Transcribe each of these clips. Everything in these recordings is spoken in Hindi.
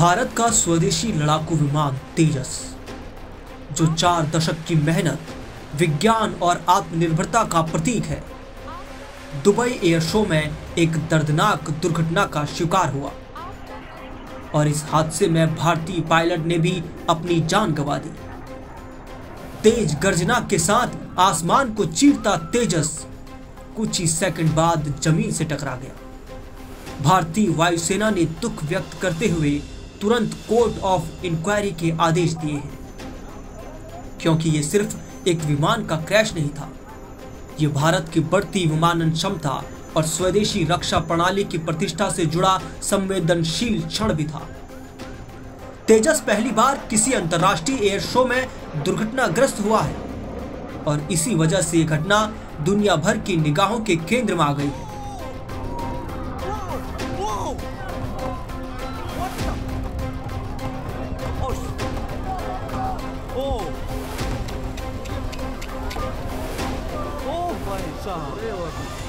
भारत का स्वदेशी लड़ाकू विमान तेजस, जो 4 दशक की मेहनत, विज्ञान और आत्मनिर्भरता का प्रतीक है, दुबई एयर शो में एक दर्दनाक दुर्घटना का शिकार हुआ और इस हादसे में भारतीय पायलट ने भी अपनी जान गंवा दी। तेज गर्जना के साथ आसमान को चीरता तेजस कुछ ही सेकंड बाद जमीन से टकरा गया। भारतीय वायुसेना ने दुख व्यक्त करते हुए तुरंत कोर्ट ऑफ इंक्वायरी के आदेश दिए हैं, क्योंकि ये सिर्फ एक विमान का क्रैश नहीं था, ये भारत की बढ़ती विमानन क्षमता और स्वदेशी रक्षा प्रणाली की प्रतिष्ठा से जुड़ा संवेदनशील क्षण भी था। तेजस पहली बार किसी अंतर्राष्ट्रीय एयर शो में दुर्घटनाग्रस्त हुआ है और इसी वजह से ये घटना दुनिया भर की निगाहों के केंद्र में आ गई है।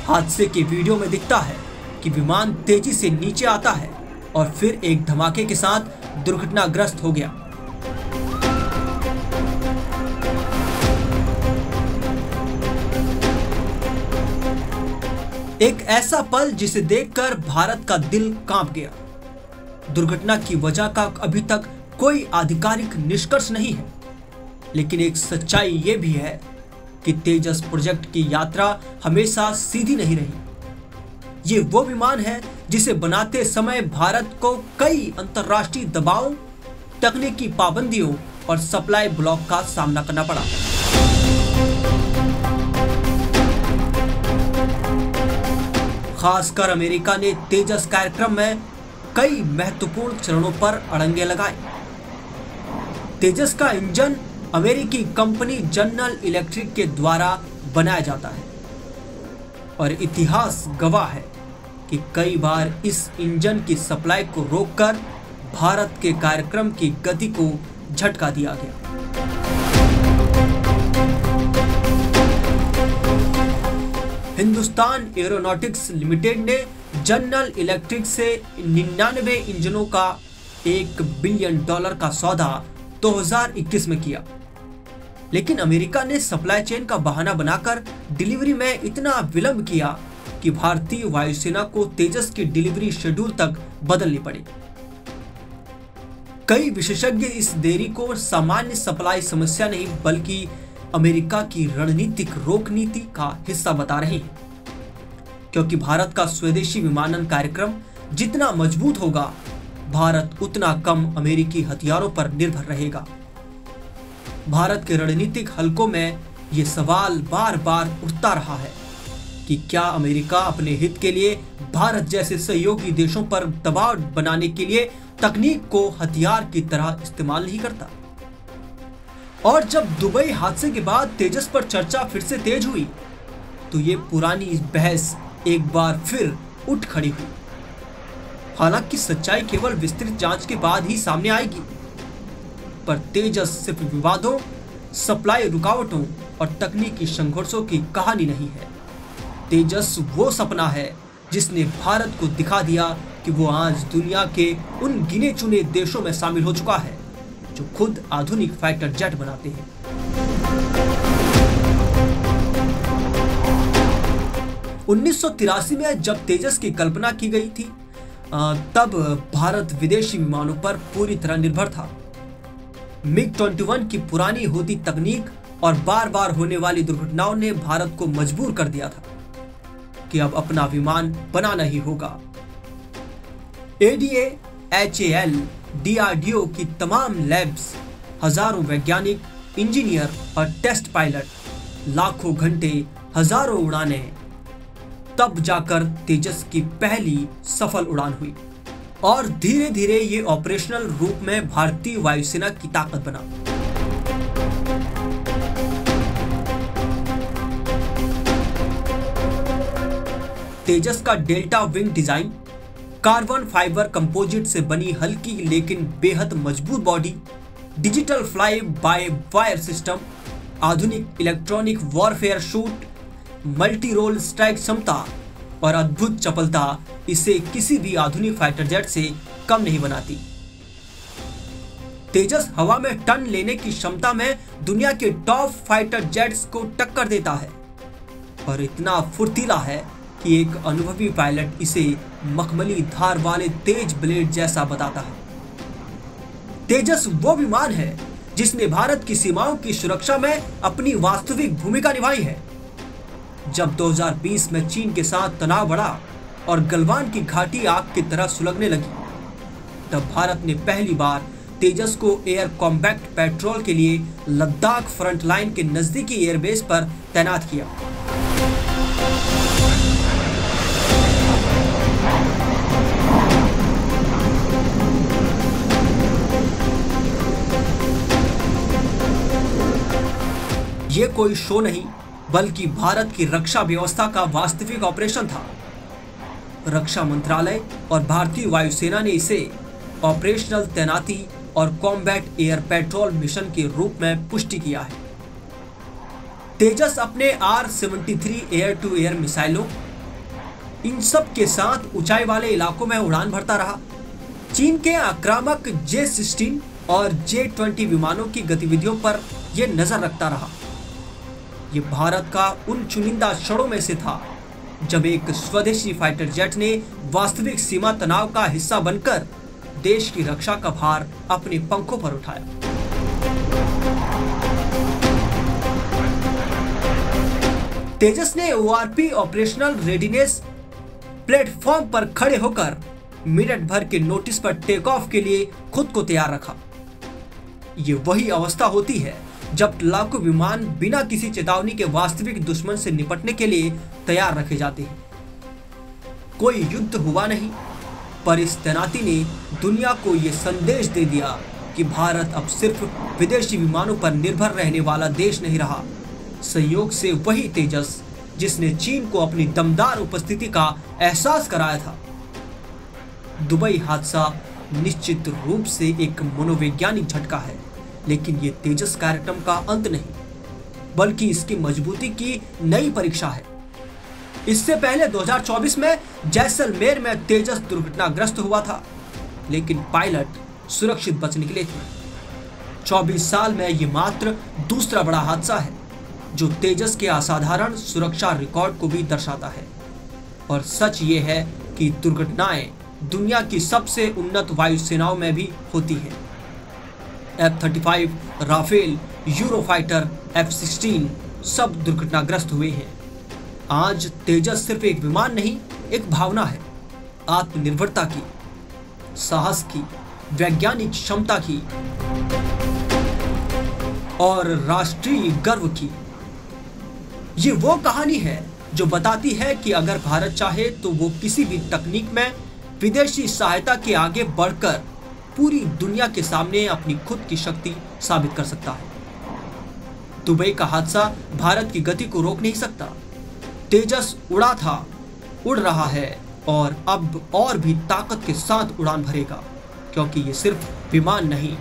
हादसे के वीडियो में दिखता है कि विमान तेजी से नीचे आता है और फिर एक धमाके के साथ दुर्घटनाग्रस्त हो गया। एक ऐसा पल जिसे देखकर भारत का दिल कांप गया। दुर्घटना की वजह का अभी तक कोई आधिकारिक निष्कर्ष नहीं है, लेकिन एक सच्चाई ये भी है कि तेजस प्रोजेक्ट की यात्रा हमेशा सीधी नहीं रही। ये वो विमान है जिसे बनाते समय भारत को कई अंतर्राष्ट्रीय दबाव, तकनीकी पाबंदियों और सप्लाई ब्लॉक का सामना करना पड़ा। खासकर अमेरिका ने तेजस कार्यक्रम में कई महत्वपूर्ण चरणों पर अड़ंगे लगाए। तेजस का इंजन अमेरिकी कंपनी जनरल इलेक्ट्रिक के द्वारा बनाया जाता है और इतिहास गवाह है कि कई बार इस इंजन की सप्लाई को रोककर भारत के कार्यक्रम की गति को झटका दिया गया। हिंदुस्तान एरोनॉटिक्स लिमिटेड ने जनरल इलेक्ट्रिक से 99 इंजनों का $1 बिलियन का सौदा 2021 में किया, लेकिन अमेरिका ने सप्लाई चेन का बहाना बनाकर डिलीवरी में इतना विलंब किया कि भारतीय वायुसेना को तेजस की डिलीवरी शेड्यूल तक बदलनी पड़ी। कई विशेषज्ञ इस देरी को सामान्य सप्लाई समस्या नहीं बल्कि अमेरिका की रणनीतिक रोक नीति का हिस्सा बता रहे हैं, क्योंकि भारत का स्वदेशी विमानन कार्यक्रम जितना मजबूत होगा, भारत उतना कम अमेरिकी हथियारों पर निर्भर रहेगा। भारत के रणनीतिक हलकों में ये सवाल बार बार उठता रहा है कि क्या अमेरिका अपने हित के लिए भारत जैसे सहयोगी देशों पर दबाव बनाने के लिए तकनीक को हथियार की तरह इस्तेमाल नहीं करता। और जब दुबई हादसे के बाद तेजस पर चर्चा फिर से तेज हुई, तो ये पुरानी बहस एक बार फिर उठ खड़ी हुई। हालांकि सच्चाई केवल विस्तृत जांच के बाद ही सामने आएगी, पर तेजस सिर्फ विवादों, सप्लाई रुकावटों और तकनीकी संघर्षों की कहानी नहीं है। तेजस वो सपना है जिसने भारत को दिखा दिया कि वो आज दुनिया के उन गिने चुने देशों में शामिल हो चुका है जो खुद आधुनिक फाइटर जेट बनाते हैं। उन्नीस में जब तेजस की कल्पना की गई थी, तब भारत विदेशी विमानों पर पूरी तरह निर्भर था। MiG-21 की पुरानी होती तकनीक और बार बार होने वाली दुर्घटनाओं ने भारत को मजबूर कर दिया था कि अब अपना विमान बनाना ही होगा। ADA, HAL, DRDO की तमाम लैब्स, हजारों वैज्ञानिक, इंजीनियर और टेस्ट पायलट, लाखों घंटे, हजारों उड़ानें, तब जाकर तेजस की पहली सफल उड़ान हुई और धीरे धीरे ये ऑपरेशनल रूप में भारतीय वायुसेना की ताकत बना। तेजस का delta wing design, carbon fibre composite से बनी हल्की लेकिन बेहद मजबूत body, digital fly by wire system, आधुनिक electronic warfare suit, multi role strike क्षमता और अद्भुत चपलता इसे किसी भी आधुनिक फाइटर जेट से कम नहीं बनाती। तेजस हवा में टन लेने की क्षमता में दुनिया के टॉप फाइटर जेट्स को टक्कर देता है और इतना फुर्तीला है कि एक अनुभवी पायलट इसे मखमली धार वाले तेज ब्लेड जैसा बताता है। तेजस वो विमान है जिसने भारत की सीमाओं की सुरक्षा में अपनी वास्तविक भूमिका निभाई है। जब 2020 में चीन के साथ तनाव बढ़ा और गलवान की घाटी आग की तरह सुलगने लगी, तब भारत ने पहली बार तेजस को एयर कॉम्बैट पेट्रोल के लिए लद्दाख फ्रंट लाइन के नजदीकी एयरबेस पर तैनात किया। ये कोई शो नहीं, बल्कि भारत की रक्षा व्यवस्था का वास्तविक ऑपरेशन था। रक्षा मंत्रालय और भारतीय वायुसेना ने इसे ऑपरेशनल तैनाती और कॉम्बैट एयर पेट्रोल मिशन के रूप में पुष्टि किया है। तेजस अपने R-73 एयर टू एयर मिसाइलों इन सब के साथ ऊंचाई वाले इलाकों में उड़ान भरता रहा। चीन के आक्रामक J-16 और J-20 विमानों की गतिविधियों पर यह नजर रखता रहा। ये भारत का उन चुनिंदा क्षणों में से था जब एक स्वदेशी फाइटर जेट ने वास्तविक सीमा तनाव का हिस्सा बनकर देश की रक्षा का भार अपने पंखों पर उठाया। तेजस ने ORP ऑपरेशनल रेडीनेस प्लेटफॉर्म पर खड़े होकर मिनट भर के नोटिस पर टेक ऑफ के लिए खुद को तैयार रखा। ये वही अवस्था होती है जब लाखों विमान बिना किसी चेतावनी के वास्तविक दुश्मन से निपटने के लिए तैयार रखे जाते हैं। कोई युद्ध हुआ नहीं, पर इस तैनाती ने दुनिया को यह संदेश दे दिया कि भारत अब सिर्फ विदेशी विमानों पर निर्भर रहने वाला देश नहीं रहा। संयोग से वही तेजस जिसने चीन को अपनी दमदार उपस्थिति का एहसास कराया था। दुबई हादसा निश्चित रूप से एक मनोवैज्ञानिक झटका है, लेकिन ये तेजस कार्यक्रम का अंत नहीं, बल्कि इसकी मजबूती की नई परीक्षा है। इससे पहले 2024 में जैसलमेर में तेजस दुर्घटनाग्रस्त हुआ था, लेकिन पायलट सुरक्षित बच निकले थे। 24 साल में ये मात्र दूसरा बड़ा हादसा है जो तेजस के असाधारण सुरक्षा रिकॉर्ड को भी दर्शाता है। और सच ये है कि दुर्घटनाएं दुनिया की सबसे उन्नत वायुसेनाओं में भी होती हैं। F-35, राफेल, यूरोफाइटर, F-16 सब दुर्घटनाग्रस्त हुए हैं। आज तेजस सिर्फ एक विमान नहीं, एक भावना है, आत्मनिर्भरता की, साहस की, वैज्ञानिक क्षमता की और राष्ट्रीय गर्व की। ये वो कहानी है जो बताती है कि अगर भारत चाहे तो वो किसी भी तकनीक में विदेशी सहायता के आगे बढ़कर पूरी दुनिया के सामने अपनी खुद की शक्ति साबित कर सकता है। दुबई का हादसा भारत की गति को रोक नहीं सकता। तेजस उड़ा था, उड़ रहा है और अब और भी ताकत के साथ उड़ान भरेगा, क्योंकि ये सिर्फ विमान नहीं,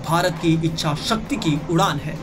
भारत की इच्छा शक्ति की उड़ान है।